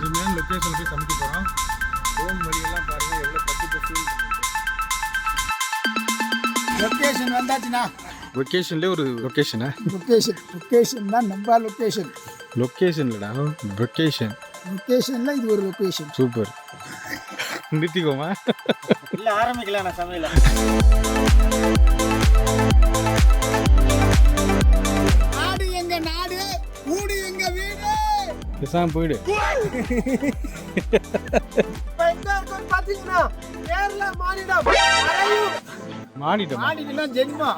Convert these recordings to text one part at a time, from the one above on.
அருமையான லொக்கேஷன் போய் சமைக்க போகிறோம். ஹோம் வழியெல்லாம் பாருங்கள் எவ்வளோ பத்து பசு. லொக்கேஷன் வந்தாச்சுண்ணா. லொக்கேஷன்லேயே ஒரு லொக்கேஷனா? லொக்கேஷன் தான் நம்ம லொக்கேஷன். லொக்கேஷன் இல்லைடா, லொக்கேஷன். லொக்கேஷனில் இது ஒரு லொக்கேஷன். சூப்பர். நிறுத்திக்கோமா? இல்லை ஆரம்பிக்கலாம் நான் சமையல. நாடு எங்க நாடு, ஊடு எங்க வீடு. பேசாம போயிடு. இப்போ எங்க இருக்கோம் பார்த்தீங்கன்னா கேரளா மாநிலம் மாநிலம் ஜென்மா.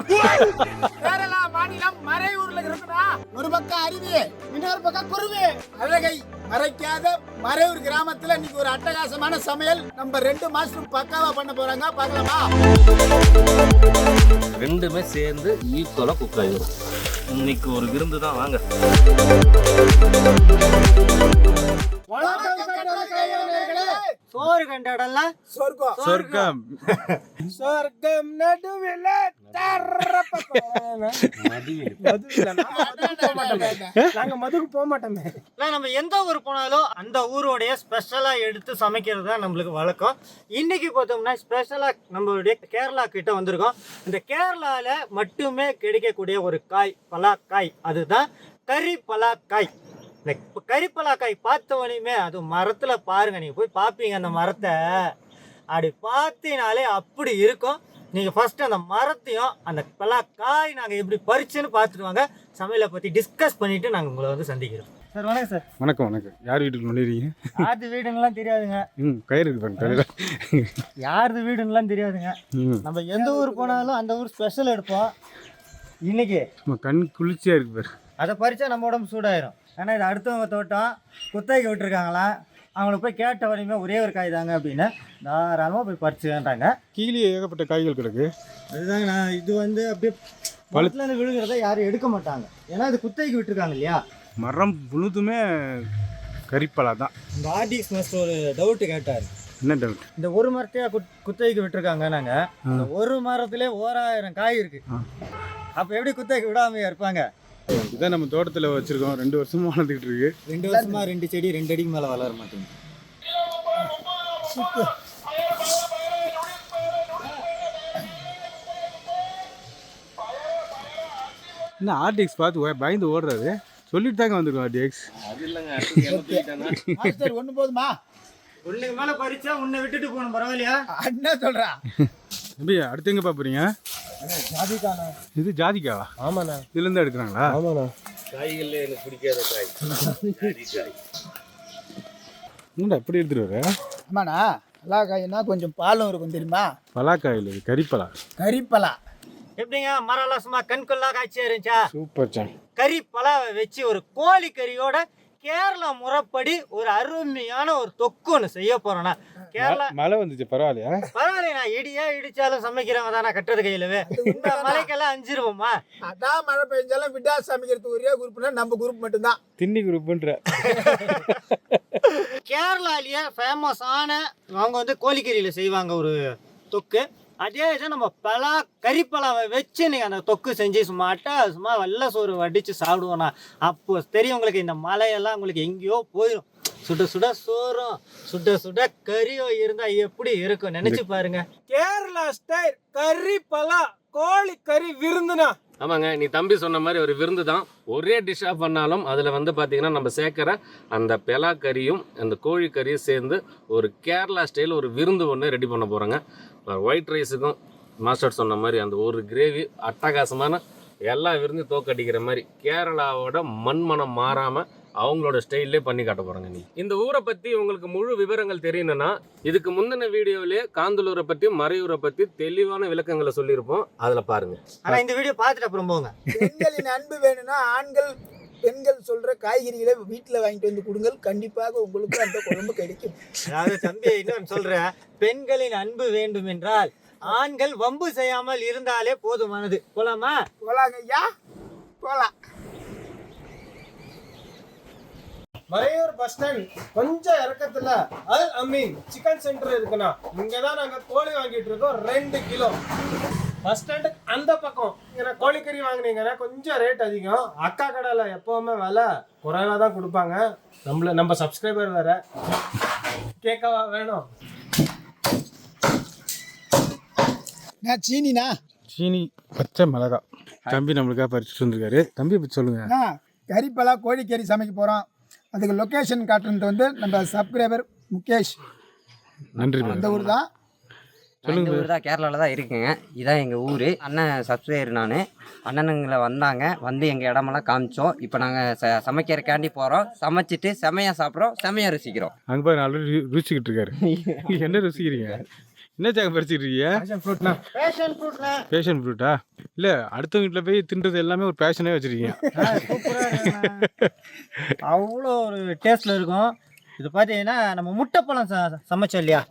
கேரளா மாநிலம் மறையூர்ல இருக்குதா. ஒரு பக்கம் அருவி, இன்னொரு பக்கம் குருவி. அழகை மறைக்காத மறையூர் கிராமத்துல இன்னைக்கு ஒரு அட்டகாசமான சமையல் நம்ம 2 மாசத்துக்கு பக்காவா பண்ண போறாங்க. பார்க்கலாமா? ரெண்டுமே சேர்ந்து ஈக்குவலாக குக் ஆகிடும். இன்னைக்கு ஒரு விருந்து தான். வாங்க. சோறு கண்டாடலாம். சொர்க்கம் சொர்க்கம் நடுவில் நாங்க மதுக்கு போக மாட்டோமே. நம்ம எந்த ஊர் போனாலும் அந்த ஊருடைய ஸ்பெஷலா எடுத்து சமைக்கிறது தான் நம்மளுக்கு வழக்கம். இன்னைக்கு பார்த்தோம்னா ஸ்பெஷலா நம்மளுடைய கேரளா கிட்ட வந்திருக்கோம். இந்த கேரளால மட்டுமே கிடைக்கக்கூடிய ஒரு காய், பலாக்காய். அதுதான் கறி பலாக்காய். இந்த கறி பலாக்காய் பார்த்தவனையுமே அது மரத்துல பாருங்க, நீங்க போய் பார்ப்பீங்க. அந்த மரத்தை அப்படி பார்த்தினாலே அப்படி இருக்கும். நீங்கள் ஃபஸ்ட்டு அந்த மரத்தையும் அந்த பலாக்காய் நாங்கள் எப்படி பறிச்சுன்னு பார்த்துட்டு வாங்க. சமையலை பற்றி டிஸ்கஸ் பண்ணிவிட்டு நாங்கள் உங்களை வந்து சந்திக்கிறோம். சார் வணக்கம் சார். வணக்கம் வணக்கம். யார் வீட்டுக்கு நுழையிறீங்க? யாருது வீடுன்னெலாம் தெரியாதுங்க. கயிறு இருக்கு பாருங்க. யாருது வீடுன்னெலாம் தெரியாதுங்க. நம்ம எந்த ஊர் போனாலும் அந்த ஊர் ஸ்பெஷல் எடுப்போம். இன்னைக்கு நம்ம கண் குளிர்ச்சியாக இருக்கு பாரு. அதை பறித்தா நம்ம உடம்பு சூடாயிரும். ஏன்னா இது அடுத்தவங்க தோட்டம் குத்தகைக்கு விட்டுருக்காங்களா, அவங்கள போய் கேட்ட வரையுமே ஒரே ஒரு காய் தாங்க அப்படின்னு தாராளமாக போய் பறிச்சுன்றாங்க. கீழே ஏகப்பட்ட காய்கள் கிடக்கு. அதுதாங்க நான் இது வந்து அப்படியே பழத்துலேருந்து விழுகிறத யாரும் எடுக்க மாட்டாங்க. ஏன்னா இது குத்தகைக்கு விட்டுருக்காங்க இல்லையா. மரம் முழுதுமே கறிப்பலா தான். இந்த ஆர்டிஎக்ஸ் மாஸ்டர் ஒரு டவுட்டு கேட்டார். என்ன டவுட்? இந்த ஒரு மரத்தையா குத்தகைக்கு விட்டுருக்காங்க. நாங்கள் இந்த ஒரு மரத்துலேயே 1000 காய் இருக்கு. அப்போ எப்படி குத்தகைக்கு விடாமையா இருப்பாங்க? இதான் நம்ம தோட்டத்தில் வச்சுருக்கோம். 2 வருஷமாக வளர்ந்துக்கிட்டு இருக்கு. 2 வருஷமா 2 செடி 2 அடிக்கு மேலே வளர மாட்டேங்குது. என்ன ஆர்டிஎக்ஸ் பார்த்து பயந்து ஓடுறாரு? சொல்லிட்டு தாங்க வந்துருக்கோம் ஆர்டிஎக்ஸ். அது இல்லைங்க, ஒண்ணு போதுமா? ஒண்ணுக்கு மேலே பறிச்சா உன்னை விட்டுட்டு போகணும். பரவாயில்லையா? என்ன சொல்றா? தம்பி அடுத்து எங்கே பார்க்குறீங்க? ஜாதிக்கானா? இது ஜாதிக்காவா? ஆமாண்ணா. இதுலேருந்து எடுக்கிறாங்களா? ஆமாண்ணா. காய்கள்ல எனக்கு பிடிக்காத காய் காய். என்னடா எப்படி எடுத்துட்டு வர? ஆமாண்ணா. பலாக்காய்னா கொஞ்சம் பாலும் இருக்கும் தெரியுமா? பலாக்காயில் இது கறிப்பலா. கறிப்பலா எப்படிங்க மரம்லாம் சும்மா கண்கொள்ளா காட்சியாக இருந்துச்சா? Super song. கறி பலாவை வச்சு ஒரு கோழி கறியோட கேரளா முறைப்படி ஒரு அருமையான ஒரு தொக்கு ஒன்று செய்ய போறோம்னா. கேரளா மழை வந்துச்சு பரவாயில்லையா? பரவாயில்ல. நான் இடிச்சாலும் சமைக்கிறவங்க தான். நான் கட்டுறது கையிலவே. இந்த மலைக்கெல்லாம் அஞ்சிருவோமா? அதான் மழை பெஞ்சாலும் விடா சமைக்கிறதுக்கு ஒரே குரூப்னா நம்ம குரூப் மட்டும்தான். தின்னி குரூப்ன்ற. கேரளாலேயே ஃபேமஸான அவங்க வந்து கோழிக்கறியில் செய்வாங்க ஒரு தொக்கு. அதே இது நம்ம கறிப்பலாவை வச்சு நீங்கள் அந்த தொக்கு செஞ்சு சும்மா வெள்ளை சோறு வடித்து சாப்பிடுவோண்ணா. அப்போ தெரியும் உங்களுக்கு இந்த மலையெல்லாம் உங்களுக்கு எங்கேயோ போயிடும். சுட சுட சோறும் சுட சுட கறியோ இருந்தால் எப்படி இருக்கும் நினச்சி பாருங்க. கேரளா ஸ்டைல் கறிப்பலா கோழி கறி விருந்துனா. ஆமாங்க, நீ தம்பி சொன்ன மாதிரி ஒரு விருந்து தான். ஒரே டிஷ்ஷாக பண்ணாலும் அதில் வந்து பார்த்தீங்கன்னா நம்ம சேர்க்குற அந்த பெலா கறியும் அந்த கோழி கறியும் சேர்ந்து ஒரு கேரளா ஸ்டைல் ஒரு விருந்து ஒன்று ரெடி பண்ண போகிறோங்க. ஒயிட் ரைஸுக்கும் மாஸ்டர் சொன்ன மாதிரி அந்த ஒரு கிரேவி அட்டகாசமான எல்லா விருந்தையும் தோக்கடிக்கிற மாதிரி கேரளாவோட மண்மனம் மாறாமல் அவங்களோட ஸ்டைல்லே பண்ணி காட்ட போகிறாங்க. நீ இந்த ஊரை பற்றி உங்களுக்கு முழு விவரங்கள் தெரியணும்னா இதுக்கு முந்தின வீடியோவிலே காந்தலூரை பற்றி மறையூரை பற்றி தெளிவான விளக்கங்களை சொல்லியிருப்போம். அதில் பாருங்கள். ஆனால் இந்த வீடியோ பார்த்துட்டு அப்புறம் போங்க. பெண்களின் அன்பு வேணும்னா பெண்கள் சொல்ற காய்கறிகளை வீட்டில் வாங்கிட்டு வந்து கொடுங்கள். கண்டிப்பாக உங்களுக்கு அந்த குழம்பு கிடைக்கும். அதாவது தம்பி இன்னும் சொல்றேன், பெண்களின் அன்பு வேண்டும் என்றால் ஆண்கள் வம்பு செய்யாமல் இருந்தாலே போதுமானது. போலாமா? போலாங்க ஐயா, போலாம். மறையூர் பஸ் ஸ்டாண்ட் கொஞ்சம் இறக்கத்துல அல் அமீன் சிக்கன் சென்டர் இருக்குண்ணா. இங்கதான் நாங்க கோழி வாங்கிட்டு இருக்கோம் 2 கிலோ. பஸ் ஸ்டாண்டுக்கு அந்த பக்கம் ஏன்னா கோழிக்கறி வாங்குனீங்கன்னா கொஞ்சம் ரேட் அதிகம். அக்கா கடையில் எப்போவுமே விலை குறைவாக தான் கொடுப்பாங்க. நம்ம சப்ஸ்கிரைபர் வேற கேட்கவா வேணும். நான் சீனிண்ணா. சீனி பச்சை மிளகா தம்பி நம்மளுக்காக பறிச்சுட்டு வந்துருக்காரு. தம்பி பற்றி சொல்லுங்கள். கறிப்பலா கோழிக்கறி சமைக்க போகிறோம். அதுக்கு லொக்கேஷன் காட்டுறது வந்து நம்ம சப்ஸ்கிரைபர் முகேஷ். நன்றி. அந்த ஊர் தான். இந்த ஊர் தான், கேரளாவில் தான் இருக்குங்க. இதான் எங்கள் ஊர். அண்ணன் சப்ஸ்கிரைபர் நான். அண்ணனுங்களை வந்தாங்க, வந்து எங்கள் இடமெல்லாம் காமிச்சோம். இப்போ நாங்கள் சமைக்கிறக்காண்டி போகிறோம். சமைச்சிட்டு செமையாக சாப்பிட்றோம், செமையாக ருசிக்கிறோம். அங்கே பாரு ஆல்ரெடி ருசிக்கிட்டு இருக்காரு. என்ன ருசிக்கிறீங்க? என்ன சாக பறிச்சுட்டு இருக்கீங்க? பேஷன் ஃப்ரூட்டா? இல்லை, அடுத்த வீட்டில் போய் தின்றது எல்லாமே ஒரு பேஷனே வச்சுருக்கீங்க. அவ்வளோ ஒரு டேஸ்ட்டில் இருக்கும். இது பார்த்தீங்கன்னா நம்ம முட்டைப்பழம் சமைச்சோம் இல்லையா,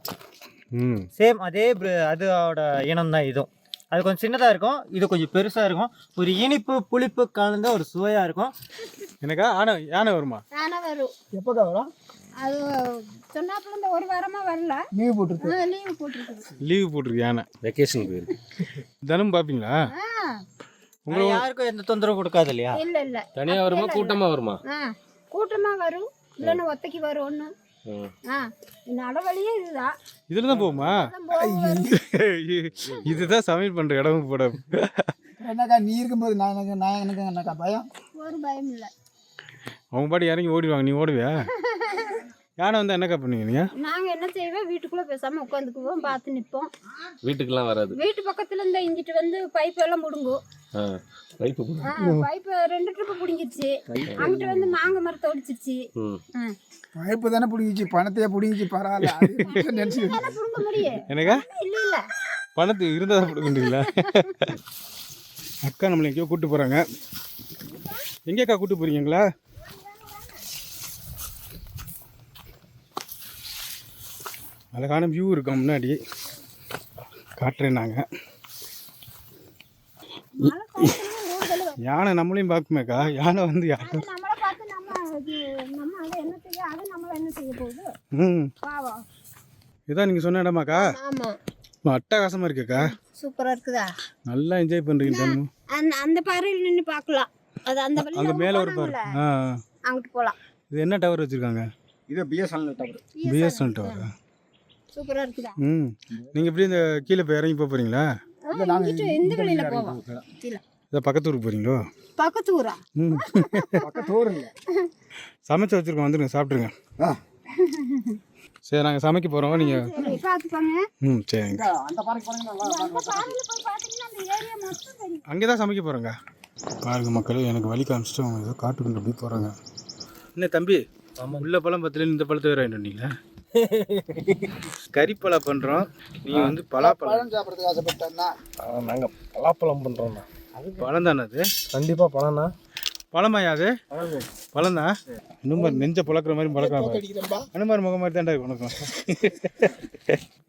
சேம் அதே அதோட இனம் தான் இதுவும். அது கொஞ்சம் சின்னதாக இருக்கும், இது கொஞ்சம் பெருசாக இருக்கும். ஒரு இனிப்பு புளிப்பு கலந்த ஒரு சுவையாக இருக்கும். எனக்கா யானை வருமா? யானை வரும். எப்போதான் வரும்? அது சொன்னாப்புல இந்த ஒரு வாரமாக வரல. லீவு போட்டுருக்கு. லீவு போட்டிருக்கு யானை. வெக்கேஷன் போயிருக்கு. தினம் பார்ப்பீங்களா? உங்களுக்கு யாருக்கும் எந்த தொந்தரவு கொடுக்காது இல்லையா? இல்லை இல்லை, தனியாக வருமா கூட்டமாக வருமா? கூட்டமாக வரும், இல்லைன்னா ஒத்தைக்கு வரும் ஒன்று. நடவழியே இதுதான். இதில் தான் போகுமா? இதுதான் சமையல் பண்ணுற இடமும் போட. என்னக்கா நீ இருக்கும்போது எனக்கு என்னக்கா பயம்? ஒரு பயம் இல்லை. அவங்க பாடி இறங்கி ஓடிடுவாங்க, நீ ஓடுவியா? யானை வந்து என்னக்கா பண்ணுவீங்க நீங்கள்? நாங்கள் என்ன செய்வோம், வீட்டுக்குள்ளே பேசாமல் உட்காந்துக்குவோம், பார்த்து நிற்போம். வீட்டுக்கெல்லாம் வராது. வீட்டு பக்கத்தில் இந்த இங்கிட்டு வந்து பைப் எல்லாம் பிடுங்கும். Pipe 2 trip பிடிங்கிருச்சு. அங்கிட்டு வந்து மாங்க மரத்தை ஒடிச்சிருச்சு. பைப்பு தானே பிடிங்கிச்சு, பணத்தையே பிடிங்கிச்சு. பரவாயில்ல, நினச்சி பிடுங்க முடியும். எனக்கா இல்லை இல்லை, பணத்தை இருந்தால் தான் பிடிக்கின்றீங்களா? அக்கா நம்மளை எங்கேயோ கூப்பிட்டு போகிறாங்க. எங்கேக்கா கூப்பிட்டு போகிறீங்களா? அழகான வியூ இருக்கோம் முன்னாடி காட்டுறேன். நாங்கள் யானை நம்மளையும் பார்க்குமேக்கா. யானை வந்து யானை நம்மளை பார்த்து நம்ம அதை என்ன செய்ய, அது நம்மளை என்ன செய்ய போகுது? பாவம். இதான் நீங்கள் சொன்ன இடமாக்கா? ஆமாம், அட்டகாசமாக இருக்குக்கா. சூப்பராக இருக்குதா? நல்லா என்ஜாய் பண்ணுறீங்க. அந்த பாறையில் நின்று பார்க்கலாம். அது அங்கே மேலே ஒரு பாரு. அங்கிட்டு போகலாம். இது என்ன டவர் வச்சுருக்காங்க? இது பிஎஸ்என்எல் டவர். BSNL tower. சூப்பராக இருக்குதா? நீங்கள் எப்படி இந்த கீழே போய் இறங்கி போகிறீங்களா? இந்த வழியில் போவோம். இதை பக்கத்து ஊருக்கு போகிறீங்களோ? பக்கத்து ஊரா? பக்கத்து ஊர் இல்லை, சமைச்சு வச்சுருக்கோம், வந்துடுங்க, சாப்பிட்ருங்க. சரி, நாங்கள் சமைக்க போகிறோம். நீங்கள் பார்த்துப்பாங்க. சரிங்க. அந்த பாறைக்கு போனீங்கன்னா அங்கே தான் சமைக்க போகிறோங்க. பாருங்க மக்கள், எனக்கு வழி காமிச்சிட்டு அவங்க ஏதோ காட்டுக்குண்டு அப்படி போகிறாங்க. என்ன தம்பி, உள்ள பழம் பத்தில் இந்த பழத்தை வேறு வாங்கிட்டு வந்தீங்களா? கறிப்பழா பண்ணுறோம், நீங்கள் வந்து பலாப்பழம் சாப்பிட்றதுக்கு ஆசைப்பட்டேன்னா நாங்கள் பலாப்பழம் பண்ணுறோண்ணா. அது பழம் தானே? அது கண்டிப்பாக பழம்ண்ணா. பழமாயா? அது பழம் தான். இன்னும் நெஞ்ச பழக்கிற மாதிரி பழக்கலாம். அனுமார் முகம் மாதிரி தாண்டா இருக்கும் உனக்கும்.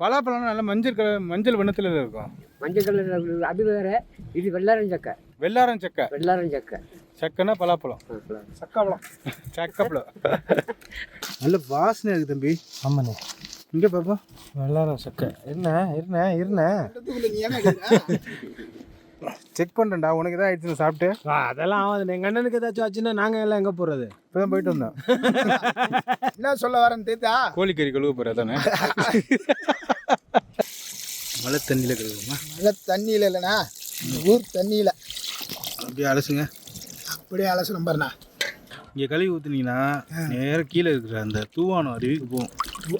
பலாப்பழம்னா நல்லா மஞ்சள் வண்ணத்தில் இருக்கும். மஞ்சள் கலர் அது வேற, இது வெள்ளாரம் சக்கை. வெள்ளாரம் சக்கை. வெள்ளாரம் சக்கை. சக்கைனா பலாப்பழம். சக்காப்பழம். சக்கப்பழம். நல்ல வாசனை இருக்குது தம்பி. ஆமாண்ணே. இங்கே பாப்பா, வெள்ளாரம் சக்கை. இருண்ணே செக் பண்ணுறேன்டா. உனக்கு எதாவது ஆயிடுச்சு சாப்பிட்டு? அதெல்லாம் ஆகாது. எங்கள் அண்ணனுக்கு ஏதாச்சும் ஆச்சுன்னா நாங்கள் எல்லாம் எங்கே போகிறது? இப்போ தான் போயிட்டு வந்தோம். என்ன சொல்ல வரேன்னு தெரியுதா? கோழிக்கறி கழுவ போகிற தானே? மழை தண்ணியில் கழுவுமா? மழை தண்ணியில் இல்லைண்ணா, ஊர் தண்ணியில். அப்படியே அலசுங்க. அப்படியே அலசணும் பாருண்ணா. இங்கே கழுவி ஊற்றுனீங்கன்னா நேராக கீழே இருக்கிற அந்த தூவானம் அருவிக்கு போகும்.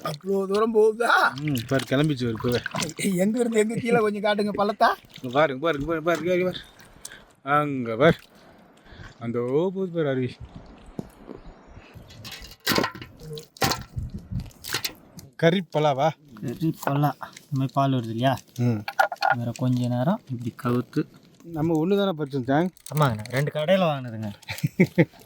அவ்வளோ தூரம் போகுதா? பாரு, கிளம்பிச்சு இப்போவே. எங்கே இருந்து எங்கே கீழே கொஞ்சம் காட்டுங்க பள்ளத்தா. பாருங்க. அங்கே பாரு, அந்த போகுது பாரு அருவி. கறிப்பலாவா? கறிப்பலா. இந்த மாதிரி பால் வருது இல்லையா? வேறு கொஞ்ச நேரம் இப்படி கவுத்து. நம்ம ஒன்று தானே பறிச்சோம் தேங்க. ஆமாங்கண்ணா, 2 கடையில் வாங்கினதுங்க.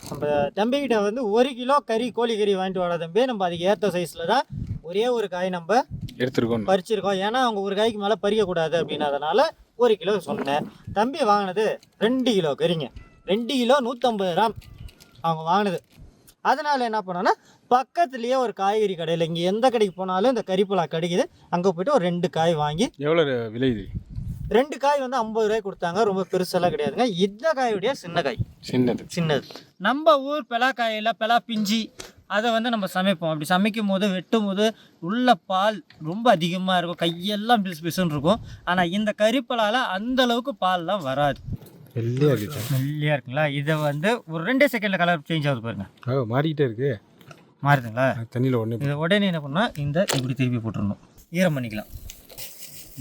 நம்ம தம்பிக்கிட்ட வந்து 1 கிலோ கோழிக்கறி வாங்கிட்டு வர தம்பி. நம்ம அதுக்கு ஏற்ற சைஸில் தான் ஒரே ஒரு காய் நம்ம எடுத்துருக்கோம், பறிச்சிருக்கோம். ஏன்னா அவங்க ஒரு காய்க்கு மேலே பறிக்கக்கூடாது அப்படின்னதுனால 1 கிலோ சொன்னேன். தம்பி வாங்கினது 2 கிலோ கறிங்க. 2 கிலோ 150 கிராம் அவங்க வாங்கினது. அதனால் என்ன பண்ணோன்னா, பக்கத்துலேயே ஒரு காய்கறி கடையில், இங்கே எந்த கடைக்கு போனாலும் இந்த கறிப்பலா கிடைக்குது, அங்கே போய்ட்டு ஒரு 2 காய் வாங்கி. எவ்வளோ விலை இது? 2 காய் வந்து 50 ரூபாய் கொடுத்தாங்க. ரொம்ப பெருசெல்லாம் கிடையாதுங்க. இந்த காயுடைய சின்ன காய், சின்னது. நம்ம ஊர் பெலாக்காயில் பெலா பிஞ்சி அதை வந்து நம்ம சமைப்போம். அப்படி சமைக்கும் போது வெட்டும் போது உள்ள பால் ரொம்ப அதிகமாக இருக்கும், கையெல்லாம் பிசு பிசுன்னு இருக்கும். ஆனால் இந்த கறிப்பலால் அந்த அளவுக்கு பால்லாம் வராது. வெள்ளையாக இருக்குங்களா? இதை வந்து ஒரு 2 செகண்டில் கலர் சேஞ்ச் ஆகுது பாருங்க. மாறிக்கிட்டே இருக்கு. மாறுதுங்களா? தண்ணியில் உடனே இதை உடனே என்ன பண்ணால் இப்படி திருப்பி போட்டுடணும். ஈரம் பண்ணிக்கலாம்.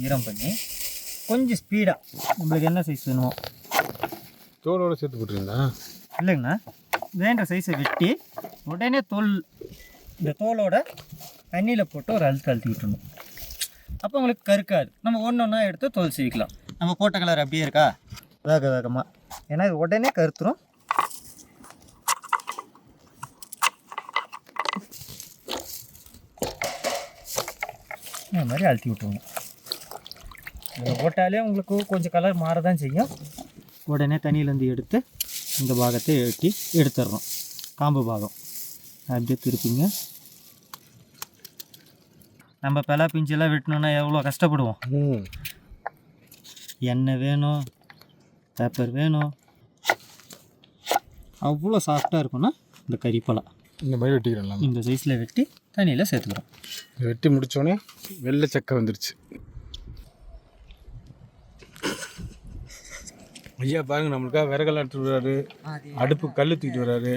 ஈரம் பண்ணி கொஞ்சம் ஸ்பீடாக நம்மளுக்கு என்ன சைஸ் வேணுமோ தோலோட சேர்த்து போட்டுருந்தா இல்லைங்கண்ணா, வேண்ட சைஸை வெட்டி உடனே இந்த தோலோட தண்ணியில் போட்டு ஒரு அழுத்தி விட்டுணும். அப்போ உங்களுக்கு கருக்காது. நம்ம ஒன்று ஒன்றா எடுத்து தோல் சீவிக்கலாம். நம்ம போட்ட கலர் அப்படியே இருக்கா? வேகமாக, ஏன்னா இது உடனே கருத்துரும். இந்த மாதிரி அழுத்தி விட்டுருவோம். இதில் போட்டாலே உங்களுக்கு கொஞ்சம் கலர் மாறதான் செய்யும். உடனே தண்ணியிலேருந்து எடுத்து இந்த பாகத்தை எடுத்துடுறோம். காம்பு பாகம் அப்படியே திருப்பிங்க. நம்ம பெலா பிஞ்செல்லாம் வெட்டணுன்னா எவ்வளோ கஷ்டப்படுவோம். எண்ணெய் வேணும், பேப்பர் வேணும். அவ்வளோ சாஃப்டாக இருக்கும்னா இந்த கறிப்பலா இந்த மாதிரி வெட்டிக்கிறோம். இந்த சைஸில் வெட்டி தண்ணியில் சேர்த்துக்கிறோம். வெட்டி முடித்தோடனே வெள்ளை சக்கை வந்துருச்சு. ஐயா பாருங்க, நம்மளுக்காக விறகெல்லாம் எடுத்துட்டு வர்றாரு, அடுப்பு கல் தூக்கிட்டு வர்றாரு.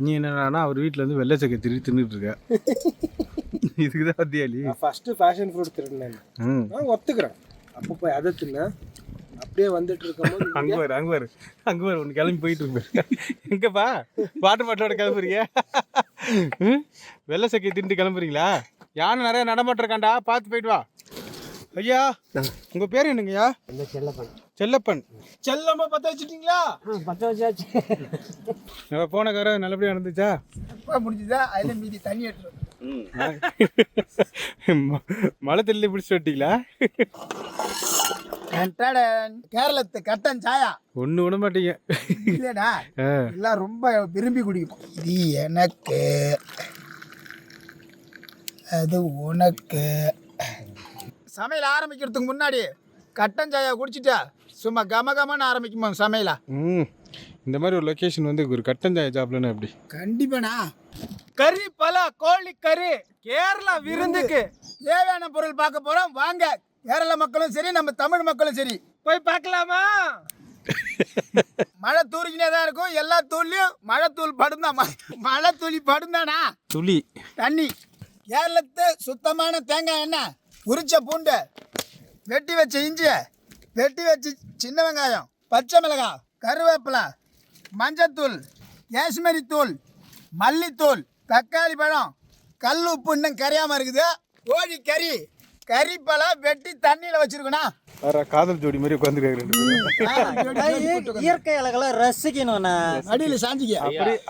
நீ என்னன்னா அவர் வீட்டில் வந்து வெள்ளை சக்கை தின்னுட்டு இருக்க. இதுக்கு தான் பத்தியாளி. ஃபஸ்ட்டு ஃபேஷன் ஃப்ரூட் திருடினேன். நான் ஒத்துக்கிறேன். அப்போ போய் அதை தின்ன அப்படியே வந்துட்டு இருக்கும்போது அங்கே வரு ஒன்று கிளம்பி போயிட்டு இருக்கு. எங்கப்பா வாட்டர் பாட்டிலோட கிளம்புறீங்க? வெள்ளை சக்கையை தின்ட்டு கிளம்புறீங்களா? யானை நிறைய நடமாட்டம் இருக்காண்டா, பார்த்து போயிட்டு வா. ஐயா உங்கள் பேர் என்னங்கய்யா? செல்லப்பன். செல்லம்மா பற்ற வச்சுட்டீங்களா? பற்ற வச்சாச்சு. போன காரம் நல்லபடியாக நடந்துச்சா? முடிஞ்சுதா? அதில் மீதி தண்ணி எடுத்துரும். மழை தள்ளி பிடிச்சி விட்டீங்களா? கேரளத்து கட்டன் சாயா ஒன்று விட மாட்டீங்க இல்லடா. எல்லாம் ரொம்ப விரும்பி குடிப்போம். இது எனக்கு, அது உனக்கு. சமையல் ஆரம்பிக்கிறதுக்கு முன்னாடி கட்டன் சாயா குடிச்சிட்டா சும்மா கமகமன்னு ஆரம்பிக்குமா சமையலா? இந்த மாதிரி ஒரு லொக்கேஷன் வந்து ஒரு கட்டன் சாயா சாப்பிடணும். எப்படி? கண்டிப்பாண்ணா. கறி பலா கோழி கறி கேரளா விருந்துக்கு தேவையான பொருள் பார்க்க போறோம். வாங்க. கேரள மக்களும் சரி, நம்ம தமிழ் மக்களும் சரி, போய் பார்க்கலாமா? மழை தூரிக்கினே தான் இருக்கும். எல்லா தூள்லையும் மழை தூள் படுந்தான். மழை துளி படுந்தானா துளி தண்ணி. கேரளத்து சுத்தமான தேங்காய் எண்ணெய், உரிச்ச பூண்டு, வெட்டி வச்ச இஞ்சி, வெட்டி வச்சு சின்ன வெங்காயம், பச்சை மிளகாய், கருவேப்பிலை, மஞ்சத்தூள், காஷ்மீரி தூள், மல்லித்தூள், தக்காளி பழம், கல் உப்பு இன்னும் கரையாமல் இருக்குது. கோழி கறி, கறிப்பழம் வெட்டி தண்ணியில் வச்சிருக்கணும். காதல் ஜோடி மாதிரி உட்காந்துருக்காங்க. இயற்கை அழகெல்லாம் ரசிக்கணும்ண்ணா. அடியில் சாஞ்சிக்க.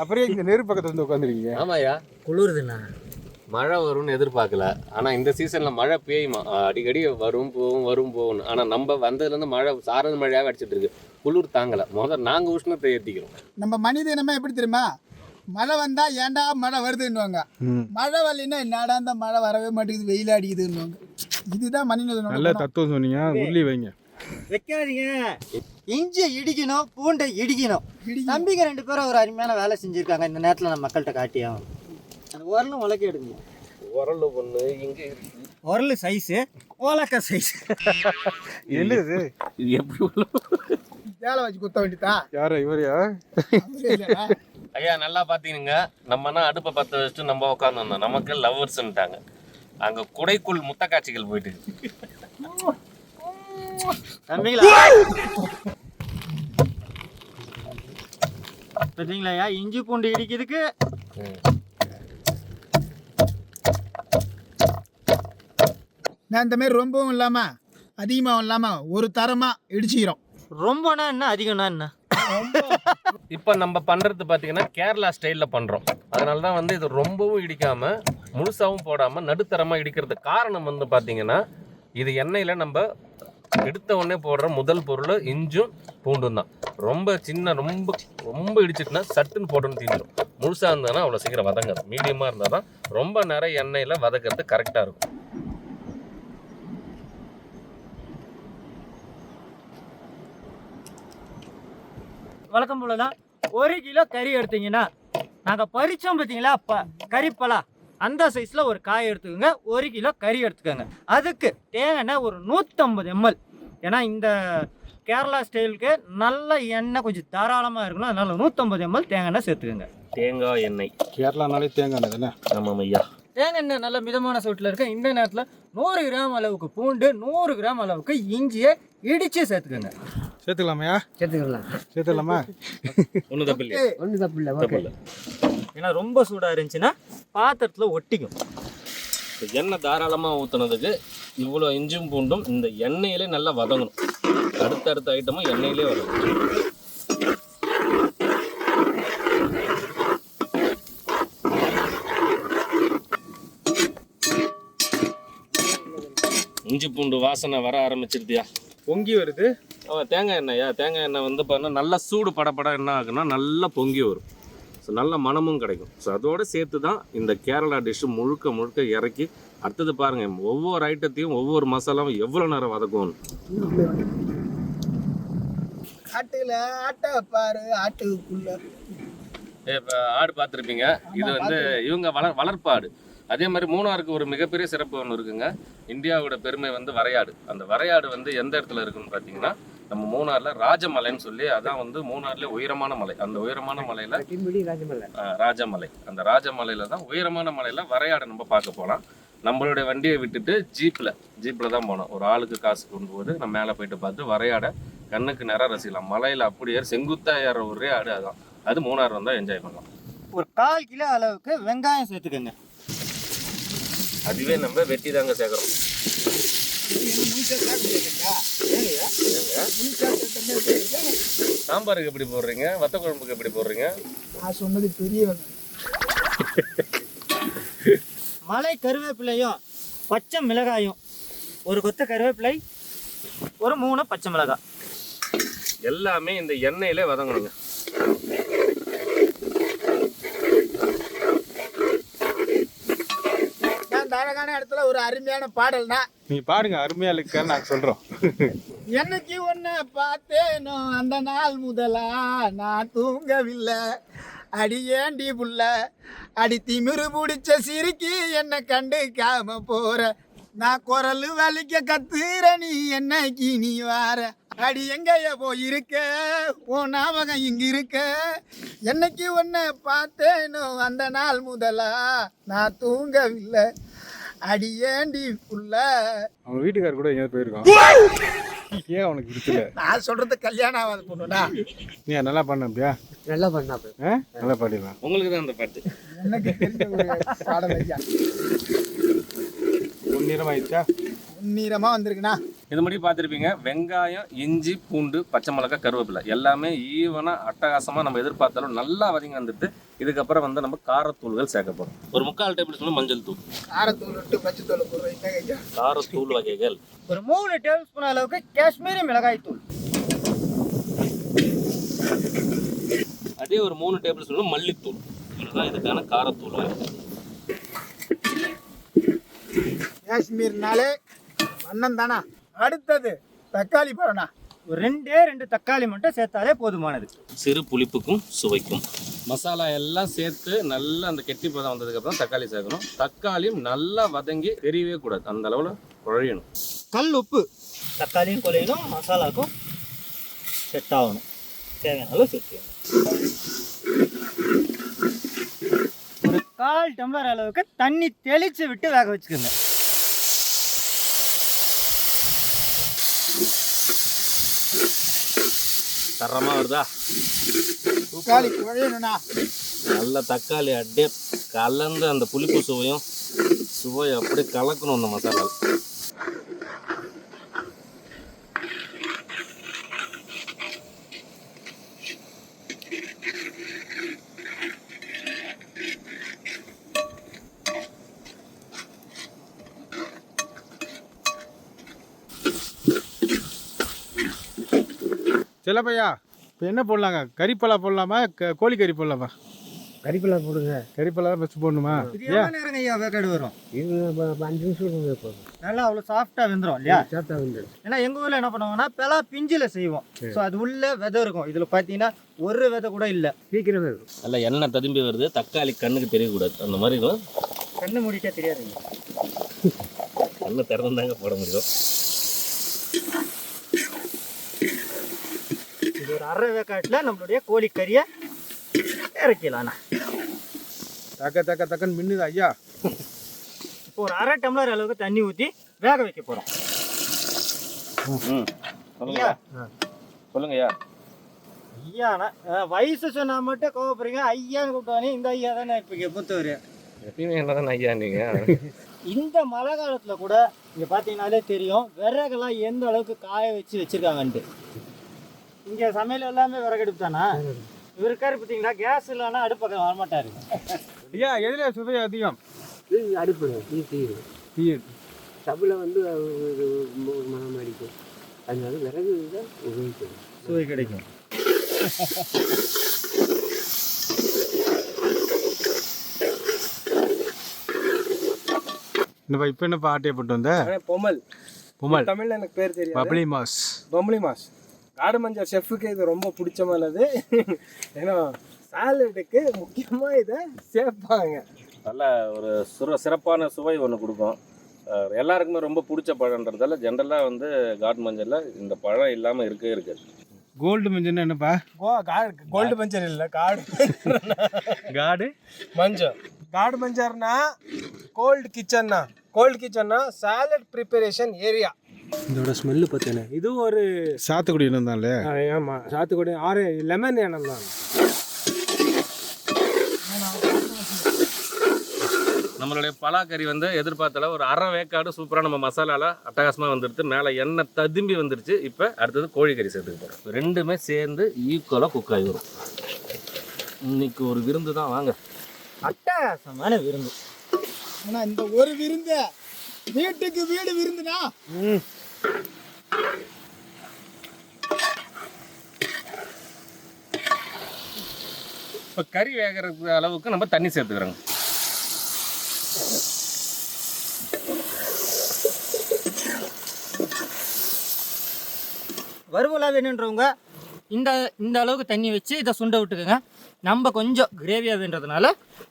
அப்படியே இங்கே நெருப்பு பக்கத்தில் வந்து உட்காந்துருக்கீங்க. ஆமாயா, குளிருதுண்ணா. மழை வரும்னு எதிர்பார்க்கல. ஆனால் இந்த சீசனில் மழை பெய்யுமா, அடிக்கடி வரும் போகும். ஆனால் நம்ம வந்ததுலேருந்து மழை சாரல் மழையாக அடிச்சிட்டு இருக்கு. குளிர் தாங்கலை. முதல்ல நாங்கள் உஷ்ணத்தை ஏற்றிக்கிறோம். நம்ம மனித இனமே எப்படி தெரியுமா? மழை வந்தா ஏன்டா மழை வருதுன்னுவாங்க. மழை வரலைன்னா என்னடா இந்த மழை வரவே மாட்டேங்குது, வெயில் அடிக்குதுன்னுவாங்க. இதுதான் மனித நல்ல தத்துவம் சொன்னீங்க. உள்ளி வைங்க. வைக்காதீங்க. இஞ்சி இடிக்கணும், பூண்டை இடிக்கணும். தம்பிங்க 2 பேரும் ஒரு அருமையான வேலை செஞ்சுருக்காங்க. இந்த நேரத்தில் நம்ம மக்கள்கிட்ட காட்டியாகும். அந்த உரலும் உலக்க எடுங்க. உரல் ஒன்று இங்கே உரல் சைஸு, உலக்க சைஸ். என்னது இது எப்படி வேலை வச்சு குத்த வேண்டியதா? யாரா இவரையா? ஐயா நல்லா பார்த்தீங்க. நம்மனா அடுப்பை பற்ற வச்சுட்டு நம்ம உட்காந்துருந்தோம். நமக்கு லவ்வர்ஸ்ன்ட்டாங்க. அங்கே குடைக்குள் முத்த காட்சிகள் போயிட்டு தம்பிங்களா பார்த்தீங்களா? இஞ்சி பூண்டு இடிக்கிறதுக்கு நான் இந்த மாதிரி ரொம்பவும் இல்லாமல் அதிகமாகவும் இல்லாமல் ஒரு தரமாக இடிச்சிக்கிறோம். ரொம்பனா என்ன, அதிகம்னா என்ன? இப்போ நம்ம பண்ணுறது பார்த்தீங்கன்னா கேரளா ஸ்டைலில் பண்ணுறோம். அதனால தான் வந்து இது ரொம்பவும் இடிக்காமல் முழுசாகவும் போடாமல் நடுத்தரமாக இடிக்கிறதுக்கு காரணம் வந்து பார்த்தீங்கன்னா, இது எண்ணெயில் நம்ம எடுத்த உடனே போடுற முதல் பொருள் இஞ்சும் பூண்டும் தான். ரொம்ப சின்ன ரொம்ப இடிச்சிட்டுனா சட்டுன்னு போட்டுன்னு தீந்துடும். முழுசாக இருந்ததுன்னா அவ்வளோ சீக்கிரம் வதங்காது. மீடியமாக இருந்தால் தான் ரொம்ப நிறைய எண்ணெயில் வதக்கிறது கரெக்டாக இருக்கும். வழக்கம் போல தான் 1 கிலோ கறி எடுத்தீங்கன்னா நாங்கள் பறித்தோம் பார்த்தீங்களா கறிப்பலா அந்த சைஸில் ஒரு காய் எடுத்துக்கோங்க. 1 கிலோ கறி எடுத்துக்கோங்க. அதுக்கு தேங்காய் ஒரு 150 ml. ஏன்னா இந்த கேரளா ஸ்டைலுக்கு நல்ல எண்ணெய் கொஞ்சம் தாராளமாக இருக்கணும். அதனால் 150 ml தேங்காய் எண்ணெய் சேர்த்துக்கோங்க. தேங்காய் எண்ணெய் கேரளானாலே தேங்காய் எண்ணெய் தானே. ஆமாம் ஐயா. தேங்காய் எண்ணெய் நல்ல மிதமான சூட்டில் இருக்க இந்த நேரத்தில் 100 கிராம் அளவுக்கு பூண்டு, 100 கிராம் அளவுக்கு இஞ்சியை இடித்து சேர்த்துக்கோங்க. சேர்த்துக்கலாமையா? சேர்த்துக்கலாமா? ஒன்றும் தப்பு இல்லையா? ஒன்றும் தப்பு இல்லை. தப்பு இல்லை. ஏன்னா ரொம்ப சூடாக இருந்துச்சுன்னா பாத்திரத்தில் ஒட்டிக்கும். எண்ணெய் தாராளமாக ஊற்றுனதுக்கு இவ்வளோ இஞ்சும் பூண்டும் இந்த எண்ணெயிலே நல்லா வதங்கணும். அடுத்த ஐட்டமும் எண்ணெயிலே வதங்கணும். இஞ்சி பூண்டு வாசனை வர ஆரம்பிச்சிருதியா? பொங்கி வருது. தேங்காய் எண்ணெயா? தேங்காய் எண்ணெய் வந்து பார்த்தா நல்லா சூடு படப்பட என்ன ஆகுன்னா நல்லா பொங்கி வரும். ஸோ நல்ல மனமும் கிடைக்கும். ஸோ அதோடு சேர்த்து தான் இந்த கேரளா டிஷ்ஷு முழுக்க இறக்கி அடுத்தது பாருங்கள், ஒவ்வொரு ஐட்டத்தையும் ஒவ்வொரு மசாலாவும் எவ்வளோ நேரம் வதக்கும். ஆட்டுல ஆட்டை பாரு, ஆட்டுக்குள்ள இப்போ ஆடு பார்த்துருப்பீங்க. இது வந்து இவங்க வளர்ப்பு ஆடு. அதே மாதிரி மூணாருக்கு ஒரு மிகப்பெரிய சிறப்பு ஒன்று இருக்குங்க. இந்தியாவோட பெருமை வந்து வரையாடு. அந்த வரையாடு வந்து எந்த இடத்துல இருக்குன்னு பார்த்தீங்கன்னா நம்ம மூணாரில் ராஜமலைன்னு சொல்லி, அதான் வந்து மூணார்ல உயரமான மலை. அந்த உயரமான மலையில் ராஜமலை, அந்த ராஜமலையில் தான் உயரமான மலையில் வரையாடை நம்ம பார்க்க போகலாம். நம்மளுடைய வண்டியை விட்டுட்டு ஜீப்பில் தான் போனோம். ஒரு ஆளுக்கு காசு கொண்டு போது நம்ம மேலே போயிட்டு பார்த்து வரையாடை கண்ணுக்கு நேரம் ரசிக்கலாம். மலையில் அப்படியே செங்குத்தா ஏற ஒரே ஆடு அதான். அது மூணார் வந்தால் என்ஜாய் பண்ணலாம். ஒரு 1/4 கிலோ அளவுக்கு வெங்காயம் சேர்த்துக்கோங்க. அதுவே நம்ம வெட்டி தாங்க சேர்க்குறோம். சாம்பாருக்கு எப்படி போடுறீங்க? வத்த குழம்புக்கு எப்படி போடுறீங்க? நான் சொன்னது பெரிய மலை கருவேப்பிலையும் பச்சை மிளகாயும், ஒரு கொத்த கருவேப்பிலை, ஒரு 3 பச்சை மிளகாய் எல்லாமே இந்த எண்ணெயிலே வதங்கணுங்க. அந்த அழகான இடத்துல ஒரு அருமையான பாடல்னா நீ பாடுங்க, அருமையா இருக்குன்னு நாங்கள் சொல்கிறோம். என்னைக்கு ஒன்ன பார்த்தேனோ அந்த நாள் முதலா நான் தூங்கவில்லை. அடி ஏண்டி புள்ள, அடி திமிரு பிடிச்ச சிரிக்கி என்ன கண்டுக்காம போற. நான் குரல் வலிக்க கத்துற, நீ என்னைக்கு நீ வார. அடி எங்கேய போயிருக்க, உன் ஞாபகம் இங்க இருக்க. என்னைக்கு ஒன்ன பார்த்தேனோ அந்த நாள் முதலா நான் தூங்கவில்லை. அடி ஏண்டி புள்ள. அவங்க வீட்டுக்காரர் கூட எங்கேயாவது போயிருக்கோம். ஏன் அவனுக்கு பிடிச்சல? நான் சொல்றது கல்யாணம் ஆகாத பொண்ணுடா. நீ நல்லா பண்ணப்பியா? நல்லா பண்ணா நல்லா பாடிடலாம். உங்களுக்கு தான் அந்த பாட்டு. எனக்கு தெரிஞ்ச ஒரு பாடல் ஐயா. பொன்னிறமாயிடுச்சா? பொன்னிறமா வந்திருக்குண்ணா. இது மாதிரி பார்த்துருப்பீங்க. வெங்காயம், இஞ்சி, பூண்டு, பச்சை மிளகாய், கருவேப்பிலை எல்லாமே ஈவனாக அட்டகாசமாக நம்ம எதிர்பார்த்தாலும் நல்லா வதங்கி வந்துட்டு இதுக்கப்புறம் வந்து நம்ம காரத்தூள்கள் சேர்க்க போகிறோம். ஒரு 3/4 டேபிள் ஸ்பூன் மஞ்சள் தூள், காரத்தூள் விட்டு பச்சைத்தூள் போடுறீங்க ஐயா. காரத்தூள் வகைகள் ஒரு 3 டேபிள் ஸ்பூன் அளவுக்கு காஷ்மீரி மிளகாய் தூள், அதே ஒரு 3 டேபிள் ஸ்பூன் மல்லித்தூள். இதுதான் இதுக்கான காரத்தூள் வகை. காஷ்மீர்னாலே வண்ணம் தானா. அடுத்தது தக்காளி பழம்ண்ணா. ஒரு 2 தக்காளி மட்டும் சேர்த்தாலே போதுமானது. சிறு புளிப்புக்கும் சுவைக்கும் மசாலா எல்லாம் சேர்த்து நல்லா அந்த கெட்டி பதம் வந்ததுக்கப்புறம் தக்காளி சேர்க்கணும். தக்காளியும் நல்லா வதங்கி தெரியவே கூடாது, அந்த அளவில் குழையணும். கல் உப்பு தக்காளியும் குழையணும், மசாலாவுக்கும் செட் ஆகணும். தேவையான அளவு சேர்த்துக்கணும். ஒரு 1/4 டம்ளர் அளவுக்கு தண்ணி தெளித்து விட்டு வேக வச்சுக்கோங்க. தரமாக வருதா? தக்காளி குழையணுண்ணா. நல்ல தக்காளி அப்படியே கலந்து அந்த புளிப்பு சுவையை அப்படியே கலக்கணும் அந்த மசாலா. செல்லப்பையா, இப்போ என்ன போடலாங்க? கறிப்பலா போடலாமா, கோழிக்கறி போடலாமா? கறிப்பலா போடுங்க. கறிப்பெல்லாம் ஃபஸ்ட்டு போடணுமா? இது எவ்வளோ நேரங்க ஐயா வேக்காடு வரும்? இது 5 நிமிஷம் போதும். நல்லா அவ்வளோ சாஃப்டாக வெந்துடும் இல்லையா? சாப்பிட்டா வந்து ஏன்னா எங்கள் ஊரில் என்ன பண்ணுவாங்கன்னா பெலா பிஞ்சில் செய்வோம். ஸோ அது உள்ள விதை இருக்கும். இதில் பார்த்தீங்கன்னா ஒரு விதை கூட இல்லை. சீக்கிரமே இருக்கும். நல்லா எண்ணெய் ததும்பி வருது, தக்காளி கண்ணுக்கு தெரியக்கூடாது. அந்த மாதிரி இருக்கும். கண்ணு மூடிட்டே தெரியாதுங்க. கண்ணை திறந்தாங்க போட முடியும். இது ஒரு அரை வேக்காட்டில் நம்மளுடைய கோழிக்கறியை இறக்கலாண்ணா. தக்கன்னு மின்னுது ஐயா. இப்போ ஒரு அரை டம்ளர் அளவுக்கு தண்ணி ஊற்றி வேக வைக்க போகிறோம். ஐயா சொல்லுங்கய்யா. ஐயாண்ணா வயசு சொன்னா மட்டும் கோவப்படுறீங்க. ஐயான்னு கூப்பிட்டானே இந்த ஐயா தானே இப்போ மூத்தவர். எப்பயுமே என்னதான் ஐயா நீங்கள். இந்த மழை காலத்தில் கூட இங்கே பார்த்தீங்கன்னாலே தெரியும் விறகெல்லாம் எந்த அளவுக்கு காய வச்சு வச்சுருக்காங்கன்ட்டு. இங்கே சமையல் எல்லாமே விறகடுப்பு தானா? இவர் இருக்காரு பார்த்தீங்களா, கேஸ் இல்லைன்னா அடுப்பு பக்கம் வரமாட்டாரு. ஐயா எதுல சுவை அதிகம்? அடுப்பு டீ. ஸ்டவ்வில் வந்து ஒரு மனம் அடிக்கும். அதனால விறகு தான் உபயோகிக்கணும். சுவை கிடைக்கும். என்னப்பா இப்போ என்னப்பா ஆட்டையை போட்டு வந்த? பொமல். பொமல். தமிழ்ல எனக்கு பேர் தெரியாது. பப்ளி மாஸ். பம்பளி மாஸ். காடு மஞ்சள் ஷெஃபுக்கு இது ரொம்ப பிடிச்சமானது. ஏன்னா சாலடுக்கு முக்கியமாக இதை சேர்ப்பாங்க. நல்ல ஒரு சிறப்பான சுவை ஒன்று கொடுக்கும். எல்லாருக்குமே ரொம்ப பிடிச்ச பழன்றதால ஜென்ரலாக வந்து காட் மஞ்சளில் இந்த பழம் இல்லாமல் இருக்கவே இருக்காது. கோல்டு மஞ்சள்னா என்னப்பா? கோல்டு மஞ்சள் இல்லை, காடு காடு மஞ்சள். காடு மஞ்சள்னா கோல்டு கிச்சன்னா சாலட் ப்ரிப்பரேஷன் ஏரியா. இதோட ஸ்மெல்லு பார்த்தேனே, இது ஒரு சாத்துக்குடி இனம் தான்ல. ஆமாம், சாத்துக்குடி லெமன் இனம் தான். நம்மளுடைய பலாக்கறி வந்து எதிர்பார்த்தால ஒரு அரை வேக்காடு சூப்பராக நம்ம மசாலால அட்டகாசமாக வந்துடுது. மேலே எண்ணெய் ததும்பி வந்துருச்சு. இப்போ அடுத்தது கோழிக்கறி சேர்த்துக்க போகிறோம். ரெண்டுமே சேர்ந்து ஈக்குவலாக குக் ஆகி வரும். இன்னைக்கு ஒரு விருந்து தான், வாங்க. அட்டகாசமான விருந்து. ஆனால் இந்த ஒரு விருந்து வீட்டுக்கு வீடு விருந்துனா. இப்போ கறி வேகிறது அளவுக்கு நம்ம தண்ணி சேர்த்துக்கிறோங்க. வறுவலாக வேணுன்றவங்க இந்த அளவுக்கு தண்ணி வச்சு இதை சுண்ட விட்டுக்கோங்க. நம்ம கொஞ்சம் கிரேவியாக வேண்டதுனால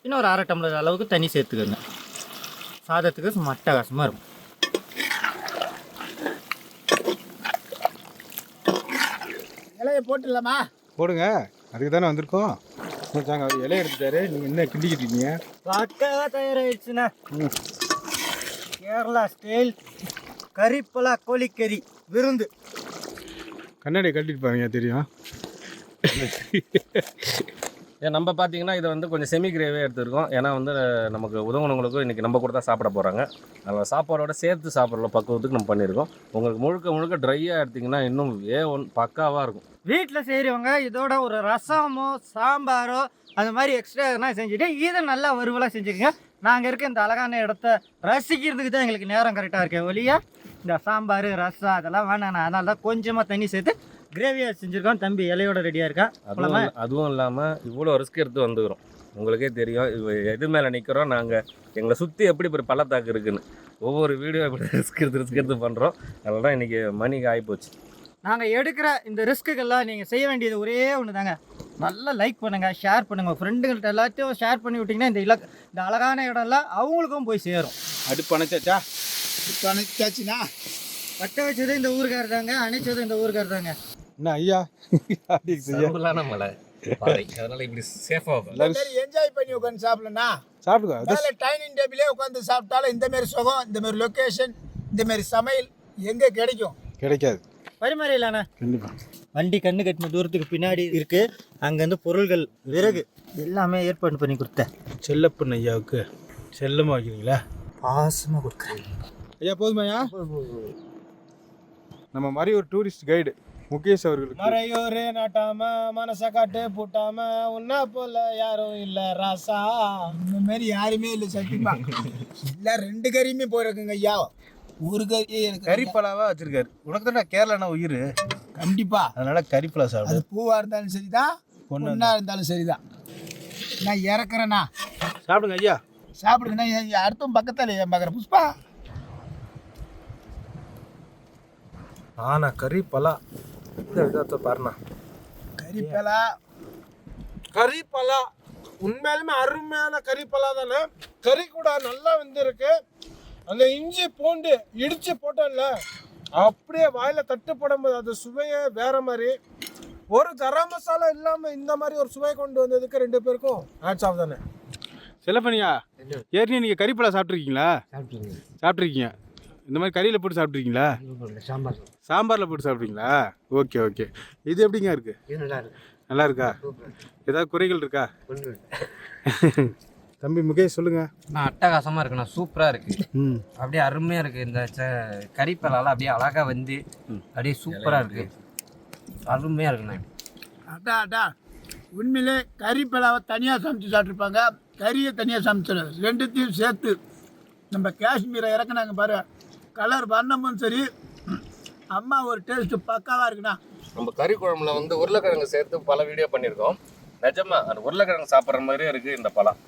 இன்னும் ஒரு அரை டம்ளர் அளவுக்கு தண்ணி சேர்த்துக்கோங்க. சாதத்துக்கு சும்மா அட்டகாசமாக இருக்கும். இலையை போட்டுடலாமா? போடுங்க, அதுக்கு தானே வந்திருக்கோம். சாங்க அவர் இலையை எடுத்துட்டாரு, நீங்கள் என்ன கிண்டிக்கிட்டு இருக்கீங்க? பக்காவாக தயாராகிடுச்சுண்ணா. கேரளா ஸ்டைல் கறிப்பலா கோழிக்கறி விருந்து. கண்ணாடியை கட்டிட்டு பாருங்க, தெரியும். நம்ம பார்த்தீங்கன்னா இதை வந்து கொஞ்சம் செமி கிரேவியாக எடுத்துருக்கோம். ஏன்னா வந்து நமக்கு உதவுனவங்களுக்கும் இன்றைக்கி நம்ம கூட தான் சாப்பிட போகிறாங்க. நம்ம சாப்பாடோட சேர்த்து சாப்பிட்ற பக்குவத்துக்கு நம்ம பண்ணியிருக்கோம். உங்களுக்கு முழுக்க ட்ரையாக எடுத்திங்கன்னா இன்னும் பக்காவாக இருக்கும். வீட்டில் செய்கிறவங்க இதோட ஒரு ரசமோ சாம்பாரோ அந்த மாதிரி எக்ஸ்ட்ரா எதனா செஞ்சுட்டு இதை நல்லா வறுவலாக செஞ்சுக்கோங்க. நாங்கள் இருக்க இந்த அழகான இடத்த ரசிக்கிறதுக்கு தான் எங்களுக்கு நேரம் கரெக்டாக இருக்கேன். ஒலியா இந்த சாம்பார் ரசம் அதெல்லாம் வேணாண்ணா. அதனால தான் கொஞ்சமாக தண்ணி சேர்த்து கிரேவியாக செஞ்சுருக்கோம். தம்பி இலையோட ரெடியாக இருக்கா. அதுவும் இல்லாமல் இவ்வளோ ரிஸ்க் எடுத்து வந்துக்கிறோம். உங்களுக்கே தெரியும் எது மேலே நிற்கிறோம். நாங்கள் எங்களை சுற்றி எப்படி ஒரு பள்ளத்தாக்கு இருக்குன்னு ஒவ்வொரு வீடியோ எப்படி ரிஸ்க் எடுத்து பண்ணுறோம். அதனால தான் இன்றைக்கி மணிக்கு ஆகிப்போச்சு. நாங்கள் எடுக்கிற இந்த ரிஸ்க்குகள்லாம் நீங்கள் செய்ய வேண்டியது ஒரே ஒன்று தாங்க. நல்லா லைக் பண்ணுங்கள், ஷேர் பண்ணுங்கள். ஃப்ரெண்டுங்கள்ட்ட எல்லாத்தையும் ஷேர் பண்ணி விட்டிங்கன்னா இந்த அழகான இடம்லாம் அவங்களுக்கும் போய் சேரும். அடுப்பு அணைச்சாச்சா? இப்போ அணைச்சாச்சுன்னா பட்ட வச்சது இந்த ஊருக்கார் தாங்க, அணைச்சது இந்த ஊருக்கார் தாங்க. என்ன ஐயா சம்பளான மலை பாறை, அதனால இப்படி சேஃபாக என்ஜாய் பண்ணி உட்காந்து சாப்பிடலன்னா சாப்பிடுங்க. டைனிங் டேபிளே உட்காந்து சாப்பிட்டாலும் இந்த மாதிரி சுகம், இந்த மாதிரி லொக்கேஷன், இந்த மாதிரி சமையல் எங்கே கிடைக்கும்? கிடைக்காது. பரிமாறிடலாண்ணா. கண்டிப்பாக. வண்டி கண்ணு கட்டின தூரத்துக்கு பின்னாடி இருக்குது. அங்கேருந்து பொருள்கள் விறகு எல்லாமே ஏற்பாடு பண்ணி கொடுத்தேன். செல்லப்பன் ஐயாவுக்கு செல்லமாக வைக்கிறீங்களா? பாசமாக கொடுக்குறேன் ஐயா. போதுமாய்யா? நம்ம மாதிரி ஒரு டூரிஸ்ட் கைடு முகேஷ் அவர்களுக்கு மறையோரே நாட்டாம மனசை காட்டு பூட்டாம உன்ன போல யாரும் இல்லை ராசா. இந்த மாதிரி யாருமே இல்லை சத்தியமா. இல்லை 2 கறியுமே போயிருக்குங்க ஐயா. ஒரு கறி எனக்கு கறிப்பலாவாக வச்சிருக்காரு. உனக்கு தானே கேரளானா உயிர். கண்டிப்பா. அதனால கறிப்பலா சாப்பிடு. அது பூவாக இருந்தாலும் சரிதான், பொண்ணாக இருந்தாலும் சரிதான். நான் இறக்குறேண்ணா. சாப்பிடுங்க ஐயா. சாப்பிடுங்கண்ணா. அடுத்தும் பக்கத்தில் ஏன் பார்க்குற புஷ்பா? ஆனா கறி பலா இந்த விதத்தை பாருண்ணா. கறிப்பலா. கறி பலா உண்மையாலுமே அருமையான கறி பலா தானே. கறி கூட நல்லா வெந்திருக்கு. அந்த இஞ்சி பூண்டு இடிச்சு போட்டோம்ல, அப்படியே வாயில தட்டுப்படும் போது அது சுவையே வேற மாதிரி. ஒரு கரம் மசாலா இல்லாம இந்த மாதிரி ஒரு சுவை கொண்டு வந்ததுக்கு 2 பேருக்கும் ஹேட்ஸ் ஆஃப் தானே. செல்லப்பனியா, ஏற்கனவே நீங்கள் கறிப்பலா சாப்பிட்ருக்கீங்களா? சாப்பிட்ருக்கீங்க. இந்த மாதிரி கறியில் போட்டு சாப்பிட்ருக்கீங்களா? சாம்பாரில் போட்டு சாப்பிட்றீங்களா? Okay okay. இது எப்படிங்க இருக்குது? நல்லா இருக்கா? ஏதாவது குறைகள் இருக்கா? தம்பி முகேஷ் சொல்லுங்கள். நான் அட்டகாசமாக இருக்குண்ணா, சூப்பராக இருக்குது. அப்படியே அருமையாக இருக்குது. இந்த கறிப்பலாலாம் அப்படியே அழகாக வந்து அப்படியே சூப்பராக இருக்குது, அருமையாக இருக்குண்ணா. அட்டா உண்மையிலே கறிப்பலாவை தனியாக சமைச்சு சாப்பிட்ருப்பாங்க, கறியை தனியாக சமைச்சிடு, ரெண்டுத்தையும் சேர்த்து நம்ம காஷ்மீரை இறக்குனாங்க பாரு. கலர் வண்ணமும் சரி, அம்மா ஒரு டேஸ்ட்டு பக்காவாக இருக்குண்ணா. நம்ம கறி குழம்புல வந்து உருளைக்கிழங்கு சேர்த்து பல வீடியோ பண்ணியிருக்கோம். நிஜமா அந்த உருளைக்கிழங்கு சாப்பிட்ற மாதிரியே இருக்குது இந்த பழம்.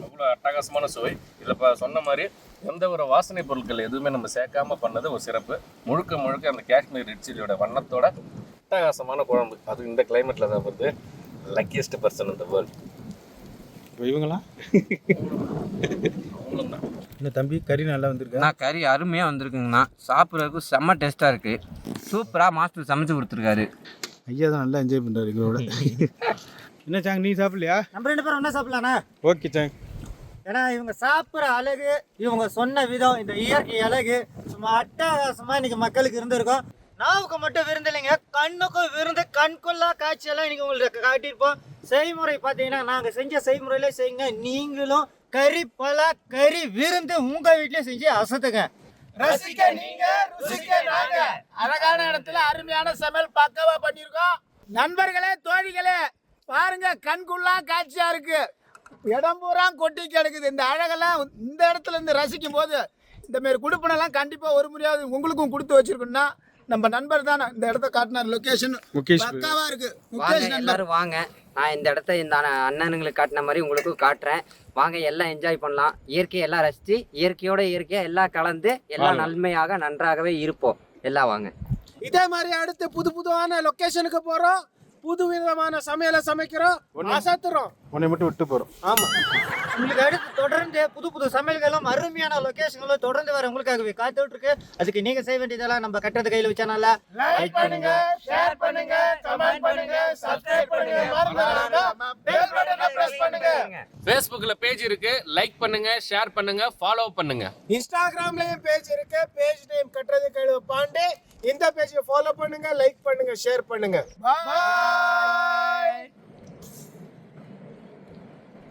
அவ்வளோ அட்டகாசமான சுவை. இதில் சொன்ன மாதிரி எந்த ஒரு வாசனை பொருட்கள் எதுவுமே நம்ம சேர்க்காம பண்ணது ஒரு சிறப்பு. முழுக்க முழுக்க அந்த காஷ்மீர் ரெட் சில்லியோட வண்ணத்தோட அட்டகாசமான குழம்பு. அது இந்த கிளைமேட்டில் தான் வருது. லக்கியஸ்ட் பர்சன் இந்த வேர்ல்டு. இவங்களாம் என்ன தம்பி, கறி நல்லா வந்திருக்கு. நான் கறி அருமையாக வந்திருக்குங்கண்ணா. சாப்பிட்றதுக்கு செம்ம டேஸ்ட்டாக இருக்குது. சூப்பராக மாஸ்டர் சமைச்சு கொடுத்துருக்காரு. ஐயா தான் நல்லா என்ஜாய் பண்ணுறாரு எங்களோட. என்ன சாங், நீ சாப்பிடலையா? நம்ம 2 பேரும் ஒன்றா சாப்பிடலாண்ணா. Okay song. ஏன்னா இவங்க சாப்பிட்ற அழகு, இவங்க சொன்ன விதம், இந்த இயற்கை அழகு சும்மா அட்டகாசமாக இன்னைக்கு மக்களுக்கு இருந்திருக்கும். நாவுக்கு மட்டும் விருந்து இல்லைங்க, கண்ணுக்கும் விருந்து, கண்கொள்ளா காட்சியெல்லாம் இன்னைக்கு உங்களுக்கு காட்டியிருப்போம். செய்முறை பார்த்தீங்கன்னா நாங்கள் செஞ்ச செய்முறையிலே செய்யுங்க. நீங்களும் கறி பலா கறி விருந்து உங்க வீட்லயே செஞ்சு அசத்துங்க. ரசிக்க நீங்க, ருசிக்க நாங்க. அழகான இடத்துல அருமையான சமையல் பக்காவா பண்ணியிருக்கோம். நண்பர்களே, தோழிகளே, பாருங்க, கண்குள்ளா காட்சியா இருக்கு. இடம் பூரா கொட்டி கிடக்குது. இந்த அழகெல்லாம் இந்த இடத்துல இருந்து ரசிக்கும் போது இந்த மாதிரி குடுப்பனெல்லாம் கண்டிப்பா ஒரு முறையாவது உங்களுக்கும் கொடுத்து வச்சிருக்கோம்னா நம்ம நண்பர் தானே இந்த இடத்த காட்டினார். லொகேஷன் பக்காவா இருக்கு. முகேஷ் எல்லாரும் வாங்க. நான் இந்த இடத்த இந்த அண்ணனுங்களுக்கு காட்டின மாதிரி உங்களுக்கும் காட்டுறேன். வாங்க, எல்லாம் என்ஜாய் பண்ணலாம். இயற்கையை எல்லாம் ரசித்து இயற்கையோட இயற்கையாக எல்லாம் கலந்து எல்லாம் நன்மையாக நன்றாகவே இருப்போம். எல்லாம் வாங்க. இதே மாதிரி அடுத்து புது புதுவான லொகேஷனுக்கு போகிறோம். புது விதமான சமையலை சமைக்கிறோம், அசத்துறோம். உன்னை மட்டும் விட்டு போகிறோம். ஆமாம், உங்களுக்கு அடுத்து தொடர்ந்து புது புது சமையல்களும் அருமையான லொகேஷன்களும் தொடர்ந்து வர உங்களுக்காகவே காத்துட்டு இருக்கு. அதுக்கு நீங்க செய்ய வேண்டியதெல்லாம் நம்ம கட்டுறது கையில் வச்சானால லைக் பண்ணுங்க, ஷேர் பண்ணுங்க, கமெண்ட் பண்ணுங்க, சப்ஸ்கிரைப் பண்ணுங்க, மறந்துடாம பெல் பட்டனை பிரஸ் பண்ணுங்க. ஃபேஸ்புக்ல பேஜ் இருக்கு, லைக் பண்ணுங்க, ஷேர் பண்ணுங்க, ஃபாலோ பண்ணுங்க. இன்ஸ்டாகிராம்லயும் பேஜ் இருக்கு, பேஜ் நேம் கட்டுறது கையில் பாண்டே. இந்த பேஜை ஃபாலோ பண்ணுங்க, லைக் பண்ணுங்க, ஷேர் பண்ணுங்க. பாய்.